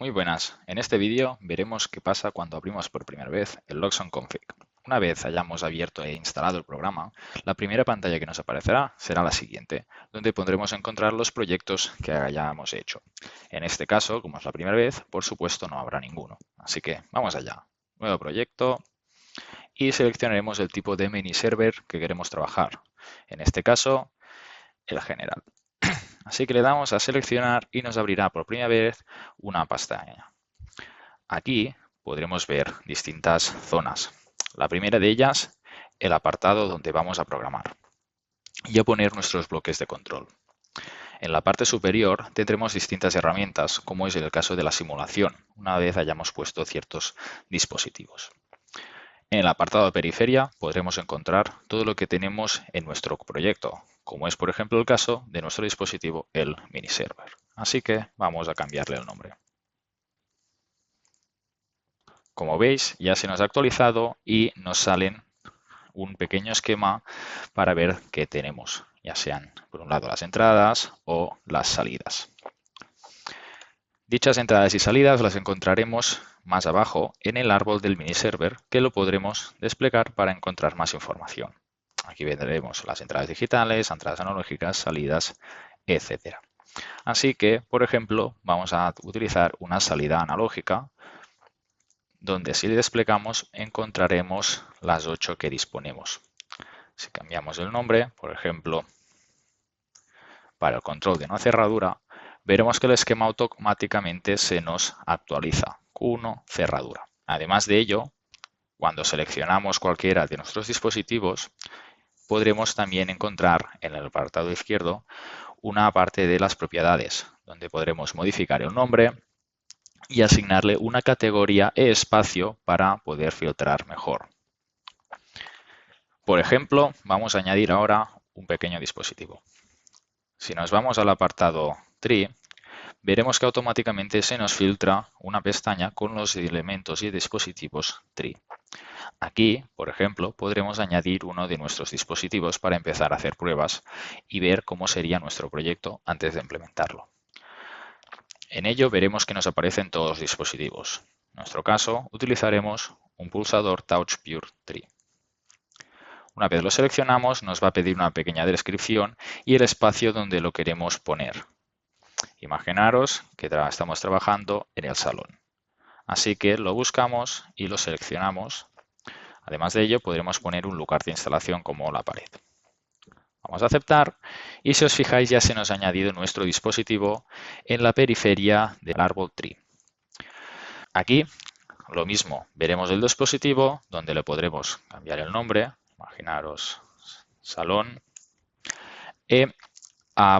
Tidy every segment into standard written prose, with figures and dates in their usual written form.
Muy buenas, en este vídeo veremos qué pasa cuando abrimos por primera vez el Loxon Config. Una vez hayamos abierto e instalado el programa, la primera pantalla que nos aparecerá será la siguiente, donde podremos encontrar los proyectos que hayamos hecho. En este caso, como es la primera vez, por supuesto no habrá ninguno. Así que vamos allá. Nuevo proyecto y seleccionaremos el tipo de mini server que queremos trabajar. En este caso, el general. Así que le damos a seleccionar y nos abrirá por primera vez una pestaña. Aquí podremos ver distintas zonas. La primera de ellas, el apartado donde vamos a programar y a poner nuestros bloques de control. En la parte superior tendremos distintas herramientas, como es el caso de la simulación, una vez hayamos puesto ciertos dispositivos. En el apartado de periferia podremos encontrar todo lo que tenemos en nuestro proyecto, como es por ejemplo el caso de nuestro dispositivo, el mini server. Así que vamos a cambiarle el nombre. Como veis, ya se nos ha actualizado y nos salen un pequeño esquema para ver qué tenemos, ya sean por un lado las entradas o las salidas. Dichas entradas y salidas las encontraremos más abajo en el árbol del mini server, que lo podremos desplegar para encontrar más información. Aquí vendremos las entradas digitales, entradas analógicas, salidas, etc. Así que, por ejemplo, vamos a utilizar una salida analógica, donde si le desplegamos encontraremos las 8 que disponemos. Si cambiamos el nombre, por ejemplo, para el control de una cerradura, veremos que el esquema automáticamente se nos actualiza. Q1, cerradura. Además de ello, cuando seleccionamos cualquiera de nuestros dispositivos, podremos también encontrar en el apartado izquierdo una parte de las propiedades, donde podremos modificar el nombre y asignarle una categoría e espacio para poder filtrar mejor. Por ejemplo, vamos a añadir ahora un pequeño dispositivo. Si nos vamos al apartado Tree, veremos que automáticamente se nos filtra una pestaña con los elementos y dispositivos Tree. Aquí, por ejemplo, podremos añadir uno de nuestros dispositivos para empezar a hacer pruebas y ver cómo sería nuestro proyecto antes de implementarlo. En ello veremos que nos aparecen todos los dispositivos. En nuestro caso, utilizaremos un pulsador Touch Pure Tree. Una vez lo seleccionamos, nos va a pedir una pequeña descripción y el espacio donde lo queremos poner. Imaginaros que estamos trabajando en el salón. Así que lo buscamos y lo seleccionamos. Además de ello, podremos poner un lugar de instalación como la pared. Vamos a aceptar y si os fijáis ya se nos ha añadido nuestro dispositivo en la periferia del árbol Tree. Aquí lo mismo, veremos el dispositivo donde le podremos cambiar el nombre, imaginaros salón, y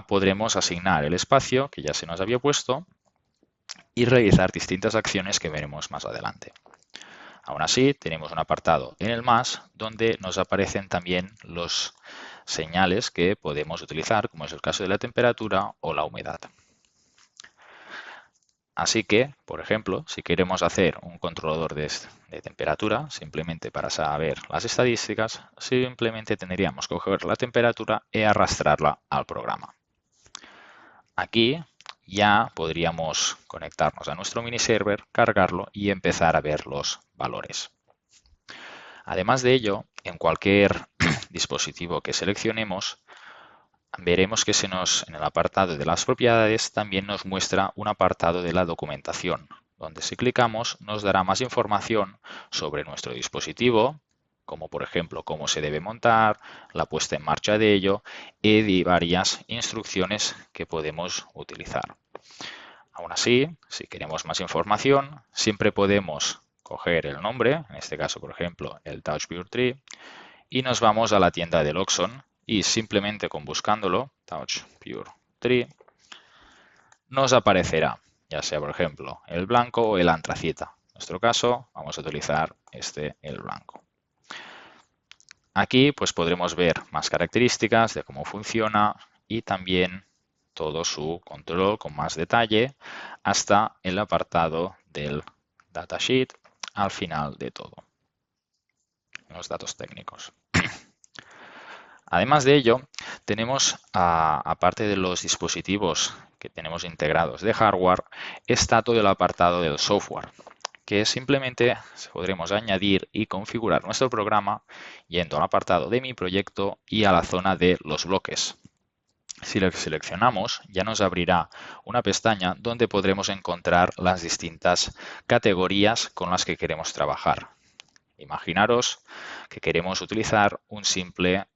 podremos asignar el espacio que ya se nos había puesto y realizar distintas acciones que veremos más adelante. Aún así, tenemos un apartado en el más donde nos aparecen también los señales que podemos utilizar, como es el caso de la temperatura o la humedad. Así que, por ejemplo, si queremos hacer un controlador de temperatura, simplemente para saber las estadísticas, simplemente tendríamos que coger la temperatura y arrastrarla al programa. Aquí ya podríamos conectarnos a nuestro mini server, cargarlo y empezar a ver los valores. Además de ello, en cualquier dispositivo que seleccionemos, veremos que en el apartado de las propiedades también nos muestra un apartado de la documentación, donde si clicamos nos dará más información sobre nuestro dispositivo, como por ejemplo cómo se debe montar, la puesta en marcha de ello y varias instrucciones que podemos utilizar. Aún así, si queremos más información, siempre podemos coger el nombre, en este caso por ejemplo el Touch Pure Tree, y nos vamos a la tienda de Loxon y simplemente con buscándolo, Touch Pure Tree, nos aparecerá, ya sea por ejemplo el blanco o el antracita. En nuestro caso vamos a utilizar el blanco. Aquí pues podremos ver más características de cómo funciona y también todo su control con más detalle hasta el apartado del datasheet al final de todo, los datos técnicos. Además de ello, tenemos, aparte de los dispositivos que tenemos integrados de hardware, está todo el apartado del software, que simplemente podremos añadir y configurar nuestro programa yendo al apartado de mi proyecto y a la zona de los bloques. Si lo seleccionamos, ya nos abrirá una pestaña donde podremos encontrar las distintas categorías con las que queremos trabajar. Imaginaros que queremos utilizar un simple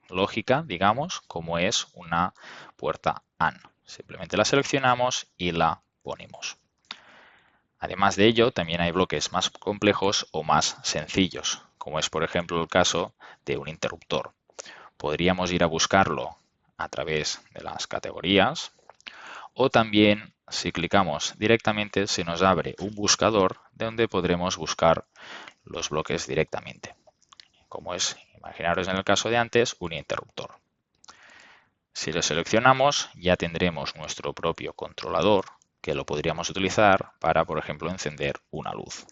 lógica, digamos, como es una puerta AND. Simplemente la seleccionamos y la ponemos. Además de ello, también hay bloques más complejos o más sencillos, como es por ejemplo el caso de un interruptor. Podríamos ir a buscarlo a través de las categorías o también si clicamos directamente se nos abre un buscador donde podremos buscar los bloques directamente, como es, imaginaros en el caso de antes, un interruptor. Si lo seleccionamos ya tendremos nuestro propio controlador que lo podríamos utilizar para, por ejemplo, encender una luz.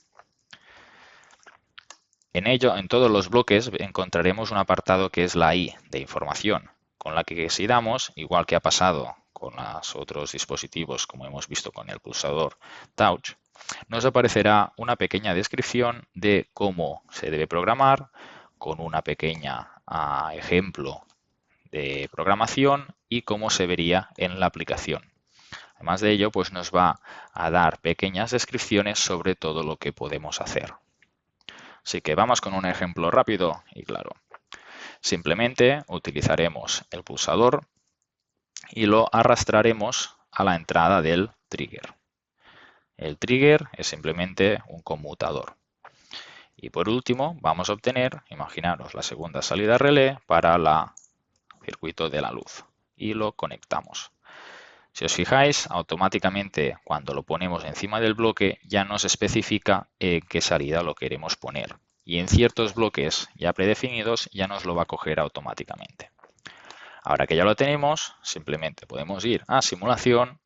En todos los bloques encontraremos un apartado que es la I de información, con la que si damos, igual que ha pasado con los otros dispositivos, como hemos visto con el pulsador Touch, nos aparecerá una pequeña descripción de cómo se debe programar, con una pequeña ejemplo de programación y cómo se vería en la aplicación. Además de ello, pues nos va a dar pequeñas descripciones sobre todo lo que podemos hacer. Así que vamos con un ejemplo rápido y claro. Simplemente utilizaremos el pulsador y lo arrastraremos a la entrada del trigger. El trigger es simplemente un conmutador. Y por último vamos a obtener, imaginaros, la segunda salida relé para el circuito de la luz y lo conectamos. Si os fijáis, automáticamente cuando lo ponemos encima del bloque ya nos especifica qué salida lo queremos poner. Y en ciertos bloques ya predefinidos ya nos lo va a coger automáticamente. Ahora que ya lo tenemos, simplemente podemos ir a simulación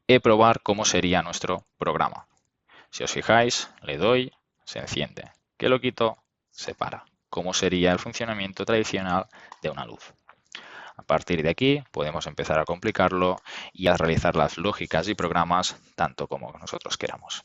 y probar cómo sería nuestro programa. Si os fijáis, le doy, se enciende. Que lo quito, se para. ¿Cómo sería el funcionamiento tradicional de una luz? A partir de aquí podemos empezar a complicarlo y a realizar las lógicas y programas tanto como nosotros queramos.